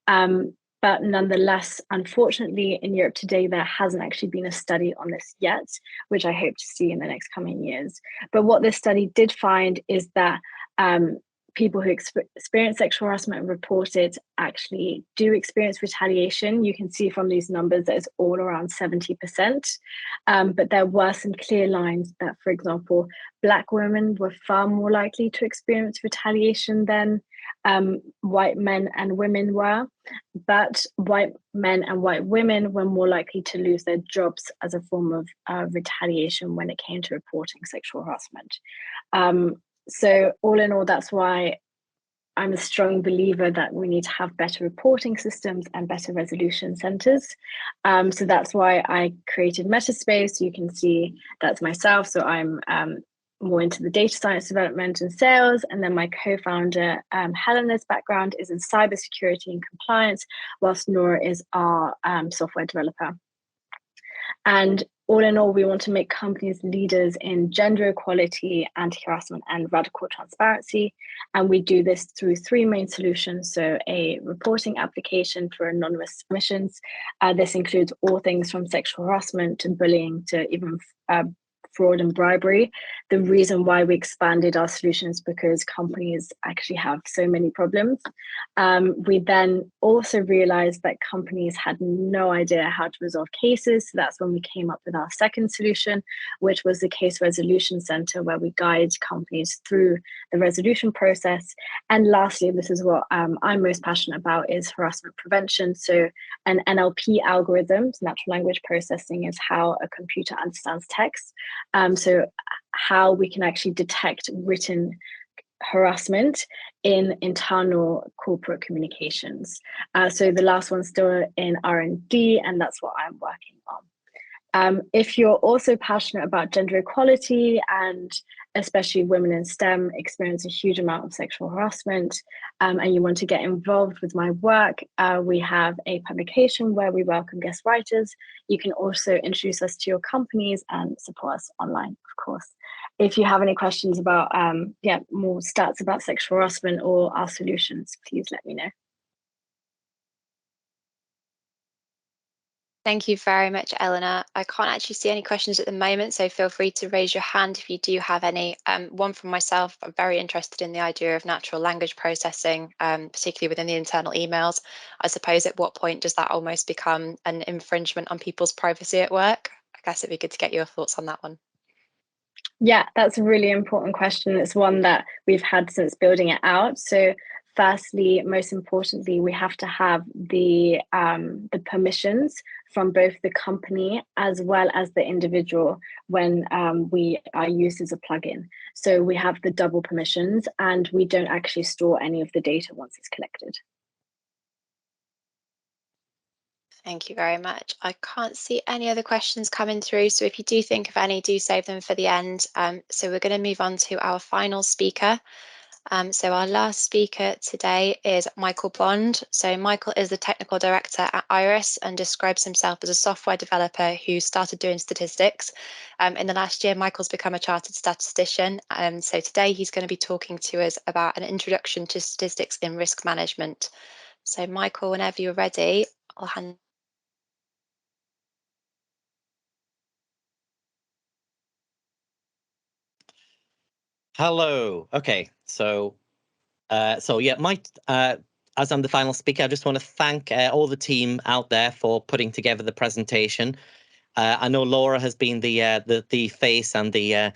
But nonetheless, unfortunately, in Europe today, there hasn't actually been a study on this yet, which I hope to see in the next coming years. But what this study did find is that people who experience sexual harassment and report it actually do experience retaliation. You can see from these numbers that it's all around 70%. But there were some clear lines that, for example, Black women were far more likely to experience retaliation than white men and women were. But white men and white women were more likely to lose their jobs as a form of retaliation when it came to reporting sexual harassment. So all in all, that's why I'm a strong believer that we need to have better reporting systems and better resolution centers. So that's why I created Metaspace. You can see that's myself. So I'm more into the data science development and sales. And then my co-founder, Helena's background is in cybersecurity and compliance, whilst Nora is our software developer. And all in all, we want to make companies leaders in gender equality, anti-harassment, and radical transparency. And we do this through 3 main solutions. So a reporting application for anonymous submissions. This includes all things from sexual harassment to bullying to even fraud and bribery. The reason why we expanded our solutions because companies actually have so many problems. We then also realized that companies had no idea how to resolve cases. So that's when we came up with our second solution, which was the Case Resolution Center, where we guide companies through the resolution process. And lastly, this is what I'm most passionate about, is harassment prevention. So an NLP algorithm, natural language processing, is how a computer understands text. So how we can actually detect written harassment in internal corporate communications. So the last one's still in R&D, and that's what I'm working on. If you're also passionate about gender equality, and especially women in STEM experience a huge amount of sexual harassment, and you want to get involved with my work, we have a publication where we welcome guest writers. You can also introduce us to your companies and support us online, of course. If you have any questions about more stats about sexual harassment or our solutions, please let me know. Thank you very much, Elena. I can't actually see any questions at the moment, so feel free to raise your hand if you do have any. One from myself, I'm very interested in the idea of natural language processing, particularly within the internal emails. I suppose at what point does that almost become an infringement on people's privacy at work? I guess it'd be good to get your thoughts on that one. Yeah, that's a really important question. It's one that we've had since building it out. So firstly, most importantly, we have to have the permissions from both the company as well as the individual when we are used as a plugin. So we have the double permissions, and we don't actually store any of the data once it's collected. Thank you very much. I can't see any other questions coming through, so if you do think of any, do save them for the end. So we're going to move on to our final speaker. So our last speaker today is Michael Bond. So Michael is the technical director at Iris and describes himself as a software developer who started doing statistics. In the last year, Michael's become a chartered statistician. So today he's going to be talking to us about an introduction to statistics in risk management. So Michael, whenever you're ready, I'll hand. Hello. Okay, so yeah, as I'm the final speaker, I just want to thank all the team out there for putting together the presentation. I know Laura has been the face and the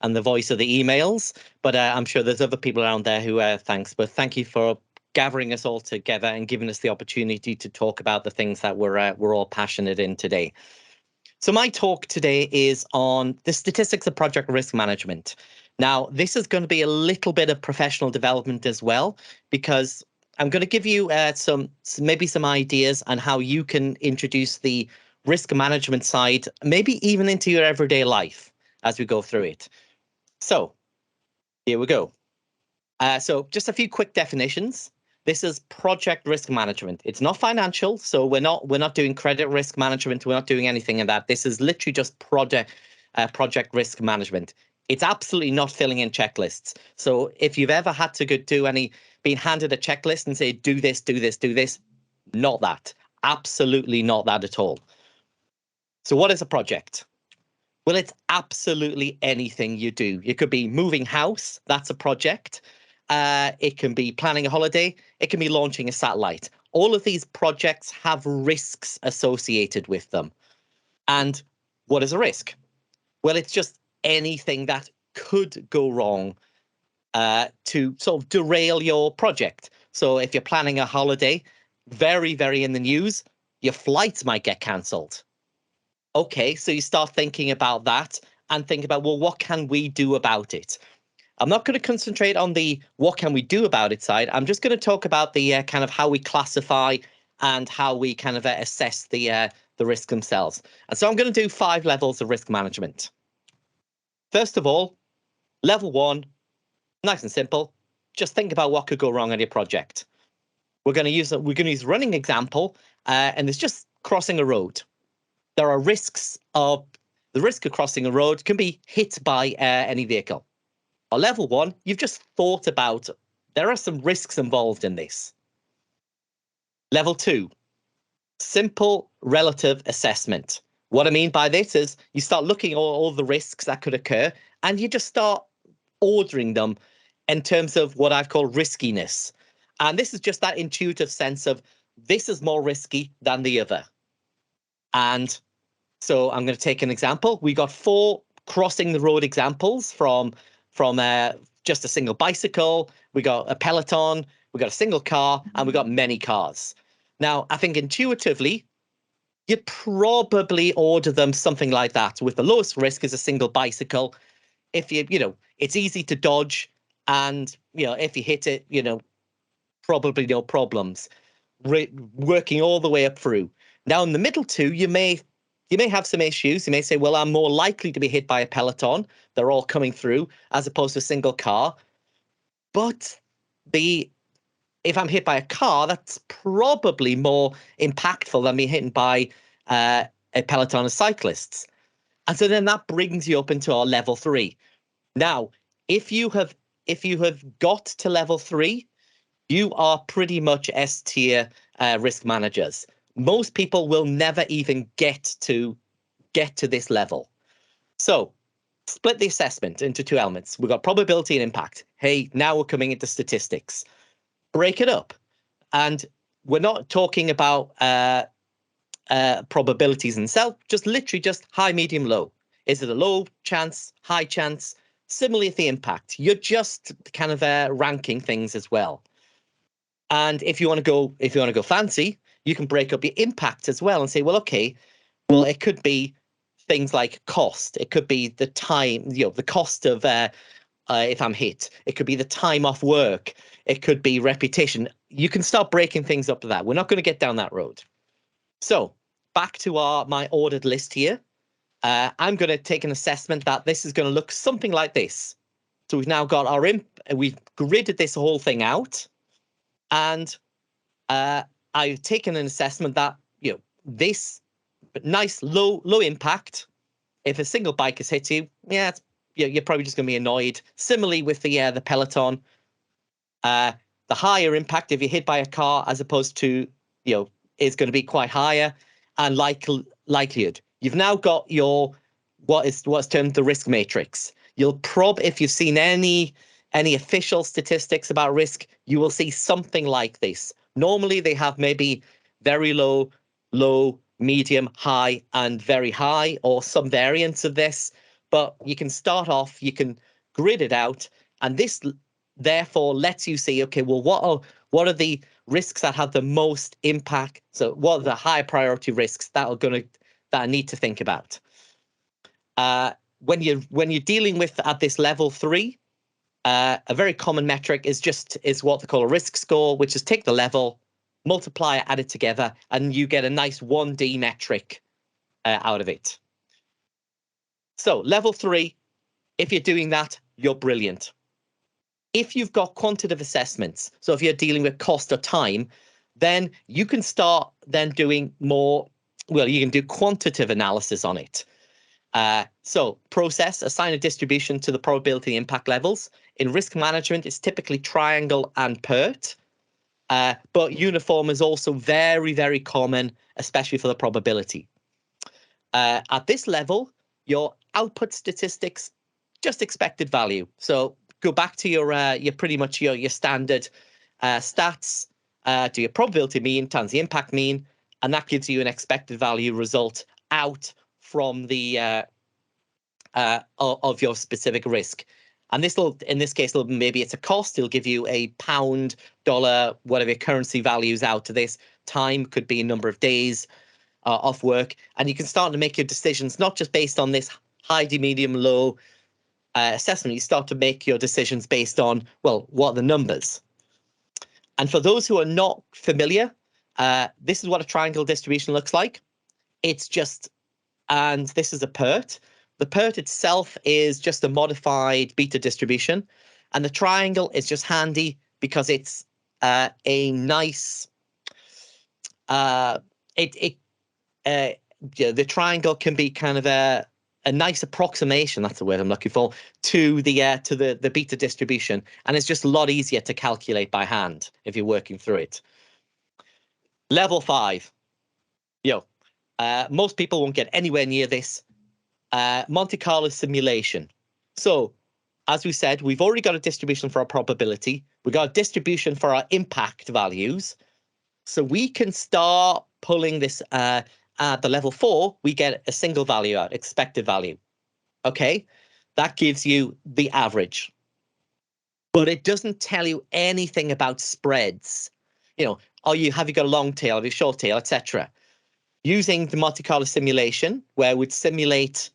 voice of the emails, but I'm sure there's other people around there who thanks. But thank you for gathering us all together and giving us the opportunity to talk about the things that we're all passionate in today. So my talk today is on the statistics of project risk management. Now, this is going to be a little bit of professional development as well, because I'm going to give you maybe some ideas on how you can introduce the risk management side, maybe even into your everyday life as we go through it. So here we go. So just a few quick definitions. This is project risk management. It's not financial, so we're not doing credit risk management. We're not doing anything in that. This is literally just project risk management. It's absolutely not filling in checklists. So if you've ever had to been handed a checklist and say, do this, do this, do this, not that. Absolutely not that at all. So what is a project? Well, it's absolutely anything you do. It could be moving house. That's a project. It can be planning a holiday. It can be launching a satellite. All of these projects have risks associated with them. And what is a risk? Well, it's just anything that could go wrong to sort of derail your project. So if you're planning a holiday, very, very in the news, your flights might get cancelled. Okay, so you start thinking about that and think about, well, what can we do about it? I'm not going to concentrate on the what can we do about it side. I'm just going to talk about the kind of how we classify and how we kind of assess the risk themselves. And so I'm going to do 5 levels of risk management. First of all, level 1, nice and simple. Just think about what could go wrong on your project. We're going to use running example, and it's just crossing a road. There are risks of the risk of crossing a road can be hit by any vehicle. Or level 1, you've just thought about there are some risks involved in this. Level 2, simple relative assessment. What I mean by this is you start looking at all the risks that could occur and you just start ordering them in terms of what I've called riskiness. And this is just that intuitive sense of this is more risky than the other. And so I'm going to take an example. We got 4 crossing the road examples from just a single bicycle. We got a peloton. We got a single car, and we got many cars. Now, I think intuitively, you'd probably order them something like that. With the lowest risk is a single bicycle. If it's easy to dodge, and if you hit it, probably no problems. Working all the way up through. Now, in the middle 2, you may have some issues. You may say, well, I'm more likely to be hit by a peloton. They're all coming through as opposed to a single car. But if I'm hit by a car, that's probably more impactful than me hitting by a peloton of cyclists. And so then that brings you up into our level 3. Now, if you have got to level 3, you are pretty much S tier risk managers. Most people will never even get to this level. So split the assessment into 2 elements. We've got probability and impact. Hey, now we're coming into statistics. Break it up. And we're not talking about probabilities themselves, just literally just high, medium, low. Is it a low chance, high chance? Similarly, the impact. You're just kind of ranking things as well. And if you want to go fancy, you can break up your impact as well and say, well, okay, well, it could be things like cost. It could be the time, the cost of if I'm hit. It could be the time off work. It could be reputation. You can start breaking things up to that. We're not going to get down that road. So back to my ordered list here. I'm going to take an assessment that this is going to look something like this. So we've now got we've gridded this whole thing out, and I've taken an assessment that this nice low impact. If a single bike has hit you, yeah, you're probably just going to be annoyed. Similarly with the peloton, the higher impact if you're hit by a car as opposed to is going to be quite higher, and likelihood. You've now got your what's termed the risk matrix. You'll if you've seen any official statistics about risk, you will see something like this. Normally they have maybe very low, medium, high, and very high, or some variants of this. But you can start off, you can grid it out, and this therefore lets you see, okay, well, what are the risks that have the most impact? So what are the high priority risks that I need to think about? When you're dealing with at this level 3, a very common metric is what they call a risk score, which is take the level, multiply it, add it together, and you get a nice 1D metric out of it. So level 3, if you're doing that, you're brilliant. If you've got quantitative assessments, so if you're dealing with cost or time, then you can start then doing more, well, you can do quantitative analysis on it. So process, assign a distribution to the probability impact levels. In risk management, it's typically triangle and PERT. But uniform is also very, very common, especially for the probability. At this level, your output statistics, just expected value. So go back to your pretty much your standard stats, do your probability mean times the impact mean, and that gives you an expected value result out from the of your specific risk. And this will, in this case, maybe it's a cost. It'll give you a pound, dollar, whatever currency values out to this. Time could be a number of days off work. And you can start to make your decisions, not just based on this high, medium, low assessment. You start to make your decisions based on, well, what are the numbers? And for those who are not familiar, this is what a triangle distribution looks like. It's just, and this is a PERT. The PERT itself is just a modified beta distribution, and the triangle is just handy because it's a nice. The triangle can be kind of a nice approximation. That's the word I'm looking for, to the beta distribution, and it's just a lot easier to calculate by hand if you're working through it. Level 5, most people won't get anywhere near this. Monte Carlo simulation. So, as we said, we've already got a distribution for our probability. We've got a distribution for our impact values. So we can start pulling this at the level 4, we get a single value out, expected value. Okay, that gives you the average. But it doesn't tell you anything about spreads. Have you got a long tail, have you a short tail, etc. Using the Monte Carlo simulation, where we'd simulate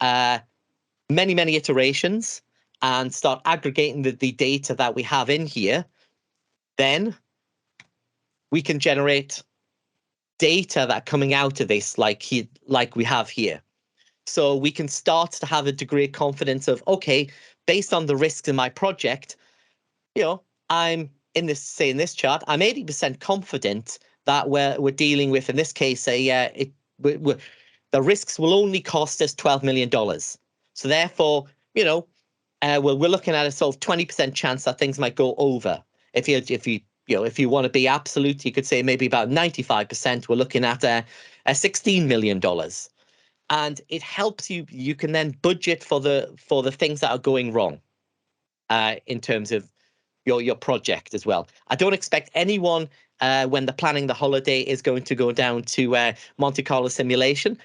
many, many iterations and start aggregating the data that we have in here, then we can generate data that are coming out of this like we have here. So we can start to have a degree of confidence of, okay, based on the risks in my project, I'm in this chart, I'm 80% confident that we're dealing with, in this case, the risks will only cost us $12 million. So therefore, we're looking at a sort of 20% chance that things might go over. If you want to be absolute, you could say maybe about 95%. We're looking at a $16 million, and it helps you. You can then budget for the things that are going wrong, in terms of your project as well. I don't expect anyone when they're planning the holiday is going to go down to Monte Carlo simulation.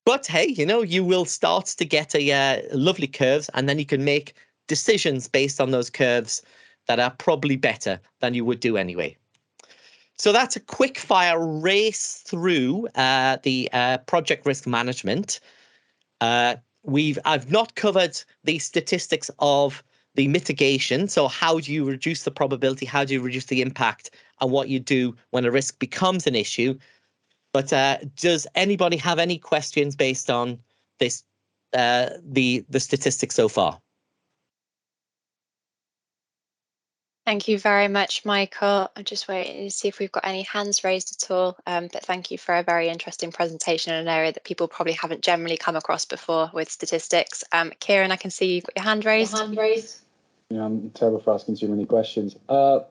But hey, you will start to get a lovely curves, and then you can make decisions based on those curves that are probably better than you would do anyway. So that's a quick fire race through the project risk management. I've not covered the statistics of the mitigation. So how do you reduce the probability? How do you reduce the impact? And what you do when a risk becomes an issue. But does anybody have any questions based on this, the statistics so far? Thank you very much, Michael. I'm just waiting to see if we've got any hands raised at all. But thank you for a very interesting presentation in an area that people probably haven't generally come across before with statistics. Kieran, I can see you've got your hand raised. Yeah, I'm terrible for asking too many questions.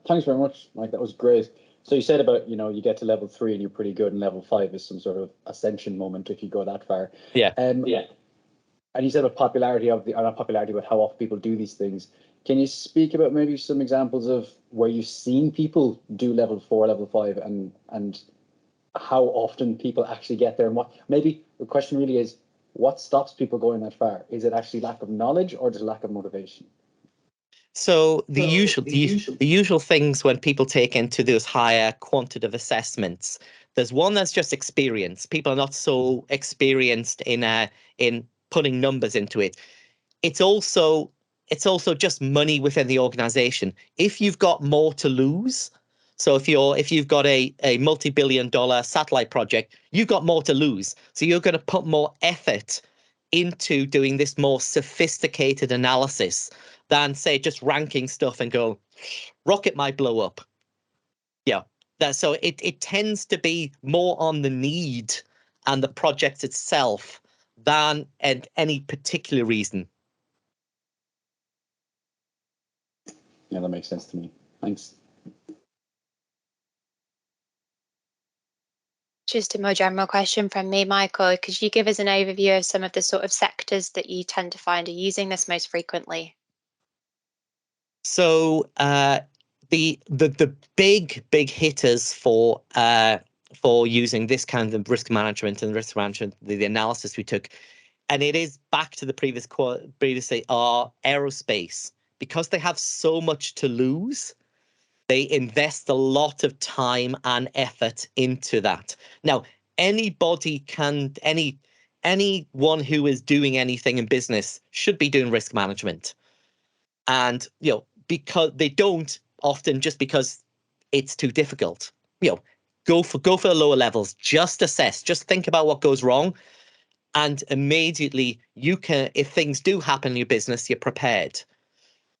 Thanks very much, Mike. That was great. So you said about, you get to level 3 and you're pretty good, and level 5 is some sort of ascension moment if you go that far. Yeah. Yeah. And you said about popularity of not popularity, but how often people do these things. Can you speak about maybe some examples of where you've seen people do level 4, level 5, and how often people actually get there? And what, maybe the question really is, what stops people going that far? Is it actually lack of knowledge or just lack of motivation? So the usual things when people take into those higher quantitative assessments, there's one that's just experience. People are not so experienced in putting numbers into it. It's also just money within the organization. If you've got more to lose, so if you've got a multi-billion-dollar satellite project, you've got more to lose. So you're going to put more effort into doing this more sophisticated analysis than, say, just ranking stuff and go, rocket might blow up. Yeah. So it tends to be more on the need and the project itself than any particular reason. Yeah, that makes sense to me. Thanks. Just a more general question from me, Michael. Could you give us an overview of some of the sort of sectors that you tend to find are using this most frequently? So the big hitters for using this kind of risk management and risk management, the analysis we took, and it is back to the previously, are aerospace. Because they have so much to lose, they invest a lot of time and effort into that. Now, anyone who is doing anything in business should be doing risk management. And, because they don't often, just because it's too difficult, go for the lower levels, just assess, just think about what goes wrong. And immediately you can, if things do happen in your business, you're prepared.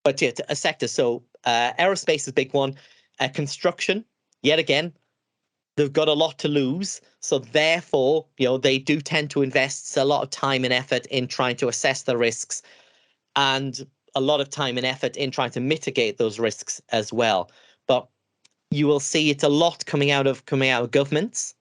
But yeah, a sector. So aerospace is a big one. Construction, yet again, they've got a lot to lose. So therefore, they do tend to invest a lot of time and effort in trying to assess the risks, and a lot of time and effort in trying to mitigate those risks as well. But you will see it's a lot coming out of governments,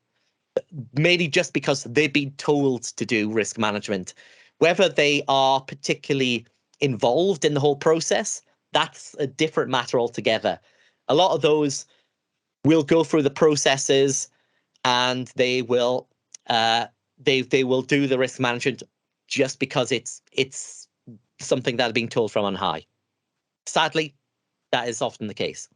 maybe just because they've been told to do risk management. Whether they are particularly involved in the whole process, that's a different matter altogether. A lot of those will go through the processes, and they will they will do the risk management just because it's something that are being told from on high. Sadly, that is often the case.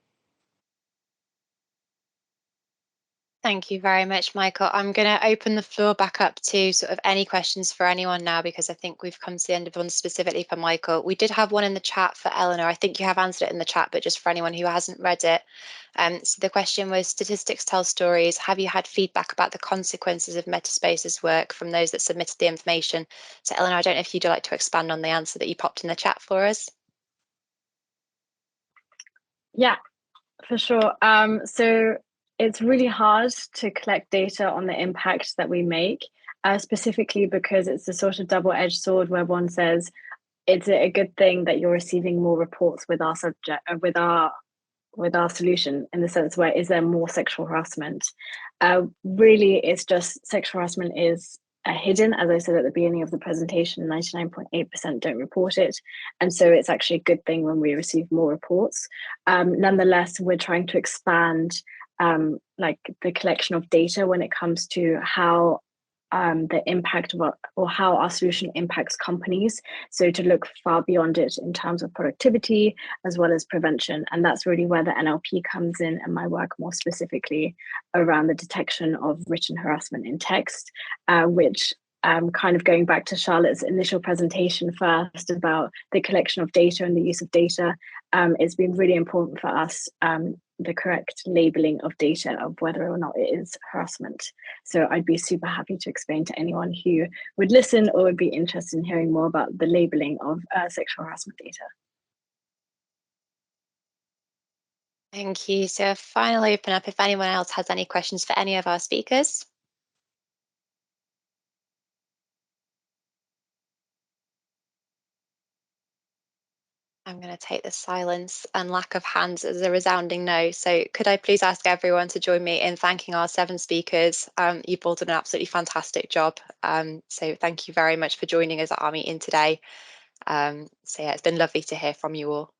Thank you very much, Michael. I'm going to open the floor back up to sort of any questions for anyone now, because I think we've come to the end of one specifically for Michael. We did have one in the chat for Eleanor. I think you have answered it in the chat, but just for anyone who hasn't read it. So the question was, statistics tell stories. Have you had feedback about the consequences of Metaspace's work from those that submitted the information? So Eleanor, I don't know if you'd like to expand on the answer that you popped in the chat for us. Yeah, for sure. So it's really hard to collect data on the impact that we make, specifically because it's a sort of double-edged sword where one says, it's a good thing that you're receiving more reports with our subject, with our solution, in the sense where, is there more sexual harassment? Really, it's just sexual harassment is hidden. As I said at the beginning of the presentation, 99.8% don't report it. And so it's actually a good thing when we receive more reports. Nonetheless, we're trying to expand like the collection of data when it comes to how the impact of or how our solution impacts companies. So to look far beyond it in terms of productivity as well as prevention. And that's really where the NLP comes in, and my work more specifically around the detection of written harassment in text, which kind of going back to Charlotte's initial presentation first about the collection of data and the use of data, it's been really important for us, the correct labeling of data of whether or not it is harassment. So I'd be super happy to explain to anyone who would listen or would be interested in hearing more about the labeling of sexual harassment data. Thank you. So I'll finally open up if anyone else has any questions for any of our speakers. I'm going to take the silence and lack of hands as a resounding no. So could I please ask everyone to join me in thanking our 7 speakers? You've all done an absolutely fantastic job. So thank you very much for joining us at our meeting today. So yeah, it's been lovely to hear from you all.